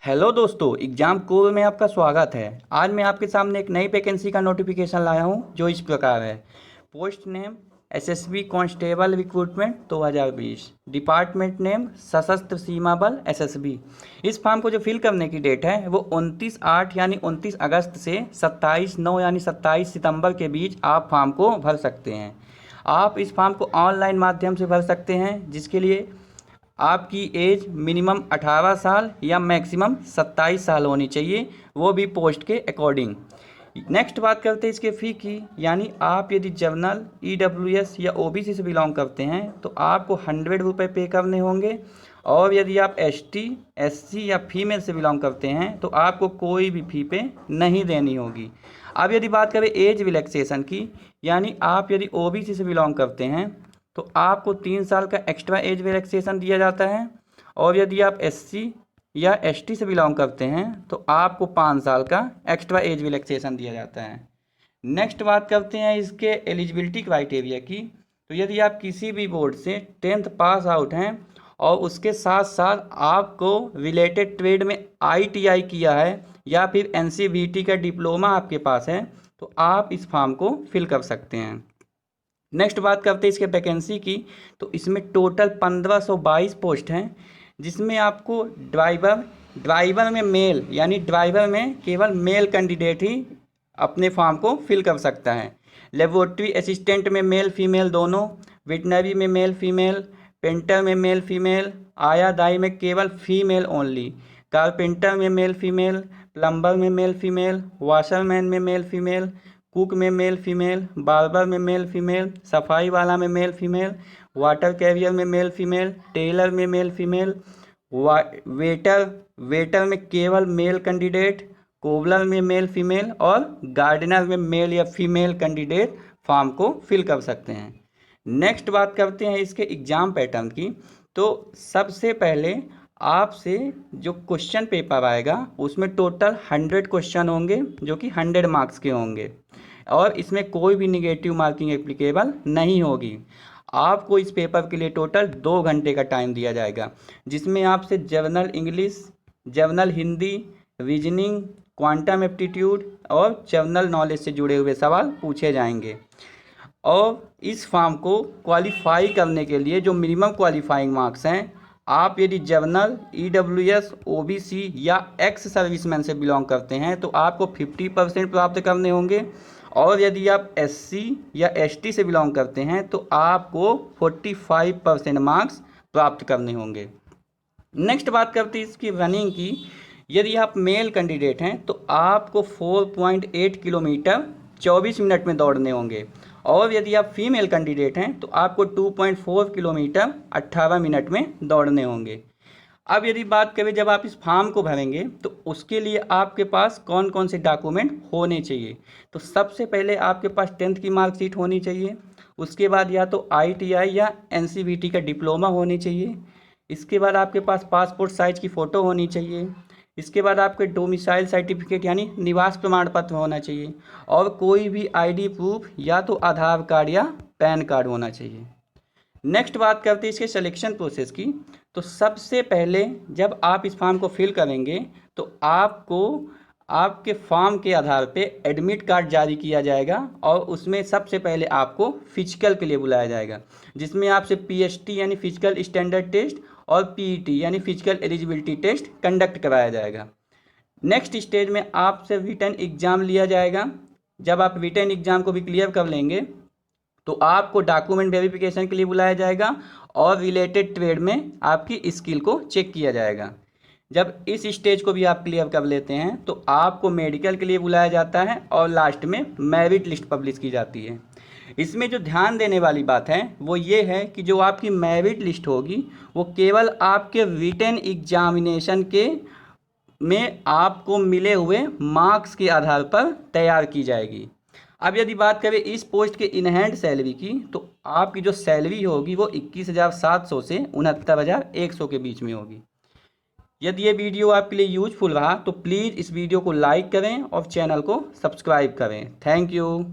Hello दोस्तों, exam core में आपका स्वागत है। आज मैं आपके सामने एक नई वैकेंसी का नोटिफिकेशन लाया हूं जो इस प्रकार है। Post name SSB constable recruitment 2020, department name सशस्त्र सीमा बल एसएसबी। इस फॉर्म को जो फिल करने की डेट है वो 29/8 यानी 29 अगस्त से 27/9 यानी 27 सितंबर के बीच आप फॉर्म को भर सकते हैं। आप इस फॉर्म को ऑनलाइन माध्यम से भर सकते हैं, जिसके लिए आपकी एज मिनिमम 18 साल या मैक्सिमम 27 साल होनी चाहिए, वो भी पोस्ट के अकॉर्डिंग। नेक्स्ट बात करते हैं इसके फ़ी की। यानी आप यदि जनरल ईडब्ल्यूएस या ओबीसी से बिलोंग करते हैं तो आपको 100 रुपये पे करने होंगे, और यदि आप एसटी, एससी या फीमेल से बिलोंग करते हैं तो आपको कोई भी फ़ी पे नहीं देनी होगी। अब यदि बात करें एज रिलैक्सेशन की, यानी आप यदि ओबीसी से बिलोंग करते हैं तो आपको 3 साल का एक्स्ट्रा एज रिलैक्सेशन दिया जाता है, और यदि आप एससी या एसटी से बिलोंग करते हैं तो आपको 5 साल का एक्स्ट्रा एज रिलैक्सेशन दिया जाता है। नेक्स्ट बात करते हैं इसके एलिजिबिलिटी क्राइटेरिया की। तो यदि आप किसी भी बोर्ड से 10th पास आउट हैं और उसके साथ साथ आपको रिलेटेड ट्रेड में आईटीआई किया है या फिर एनसीवीटी का डिप्लोमा आपके पास है तो आप इस फॉर्म को फिल कर सकते हैं। नेक्स्ट बात करते हैं इसके वैकेंसी की। तो इसमें टोटल 1522 पोस्ट हैं, जिसमें आपको ड्राइवर में मेल यानी ड्राइवर में केवल मेल कैंडिडेट ही अपने फॉर्म को फिल कर सकता है। लेबोरेटरी असिस्टेंट में मेल फीमेल दोनों, वेटनरी में मेल फीमेल, पेंटर में मेल फीमेल, आया दाई में केवल फीमेल ओनली, कारपेंटर में मेल फीमेल, प्लम्बर में मेल फीमेल, वाशरमैन में मेल फीमेल, कुक में मेल फीमेल, बार्बर में मेल फीमेल, सफाई वाला में मेल फीमेल, वाटर कैरियर में मेल फीमेल, टेलर में मेल फीमेल, वेटर में केवल मेल कैंडिडेट, कोबलर में मेल फीमेल और गार्डनर में मेल या फीमेल कैंडिडेट फॉर्म को फिल कर सकते हैं। नेक्स्ट बात करते हैं इसके एग्ज़ाम पैटर्न की। तो सबसे पहले आपसे जो क्वेश्चन पेपर आएगा उसमें टोटल 100 क्वेश्चन होंगे जो कि 100 मार्क्स के होंगे, और इसमें कोई भी निगेटिव मार्किंग एप्लीकेबल नहीं होगी। आपको इस पेपर के लिए टोटल 2 घंटे का टाइम दिया जाएगा, जिसमें आपसे general English, general Hindi, reasoning, quantum aptitude और जनरल नॉलेज से जुड़े हुए सवाल पूछे जाएंगे। और इस फॉर्म को क्वालिफाई करने के लिए जो मिनिमम क्वालिफाइंग मार्क्स हैं, आप यदि जनरल, ईडब्ल्यूएस, ओबीसी या एक्स सर्विसमैन से बिलोंग करते हैं तो आपको 50% प्राप्त करने होंगे, और यदि आप एससी या एसटी से बिलोंग करते हैं तो आपको 45% मार्क्स प्राप्त करने होंगे। नेक्स्ट बात करते हैं इसकी रनिंग की। यदि आप मेल कैंडिडेट हैं तो आपको 4.8 किलोमीटर 24 मिनट में दौड़ने होंगे, और यदि आप फीमेल कैंडिडेट हैं तो आपको 2.4 किलोमीटर 18 मिनट में दौड़ने होंगे। अब यदि बात करें जब आप इस फॉर्म को भरेंगे तो उसके लिए आपके पास कौन कौन से डॉक्यूमेंट होने चाहिए। तो सबसे पहले आपके पास 10th की मार्कशीट होनी चाहिए, उसके बाद या तो आईटीआई या एनसीवीटी का डिप्लोमा होनी चाहिए, इसके बाद आपके पास पासपोर्ट साइज की फ़ोटो होनी चाहिए, इसके बाद आपके डोमिसाइल सर्टिफिकेट यानी निवास प्रमाण पत्र होना चाहिए, और कोई भी आईडी प्रूफ या तो आधार कार्ड या पैन कार्ड होना चाहिए। नेक्स्ट बात करते हैं इसके सिलेक्शन प्रोसेस की। तो सबसे पहले जब आप इस फॉर्म को फिल करेंगे तो आपको आपके फॉर्म के आधार पे एडमिट कार्ड जारी किया जाएगा, और उसमें सबसे पहले आपको फिजिकल के लिए बुलाया जाएगा, जिसमें आपसे पीएसटी यानी फिजिकल स्टैंडर्ड टेस्ट और पीईटी यानी फिजिकल एलिजिबिलिटी टेस्ट कंडक्ट कराया जाएगा। नेक्स्ट स्टेज में आपसे रिटन एग्ज़ाम लिया जाएगा। जब आप रिटन एग्ज़ाम को भी क्लियर कर लेंगे तो आपको डॉक्यूमेंट वेरिफिकेशन के लिए बुलाया जाएगा, और रिलेटेड ट्रेड में आपकी स्किल को चेक किया जाएगा। जब इस स्टेज को भी आप क्लियर कर लेते हैं तो आपको मेडिकल के लिए बुलाया जाता है, और लास्ट में मेरिट लिस्ट पब्लिश की जाती है। इसमें जो ध्यान देने वाली बात है वो ये है कि जो आपकी मेरिट लिस्ट होगी वो केवल आपके रिटन एग्जामिनेशन के में आपको मिले हुए मार्क्स के आधार पर तैयार की जाएगी। अब यदि बात करें इस पोस्ट के इन हैंड सैलरी की, तो आपकी जो सैलरी होगी वो 21,700 से 69,100 के बीच में होगी। यदि ये वीडियो आपके लिए यूजफुल रहा तो प्लीज़ इस वीडियो को लाइक करें और चैनल को सब्सक्राइब करें। Thank you.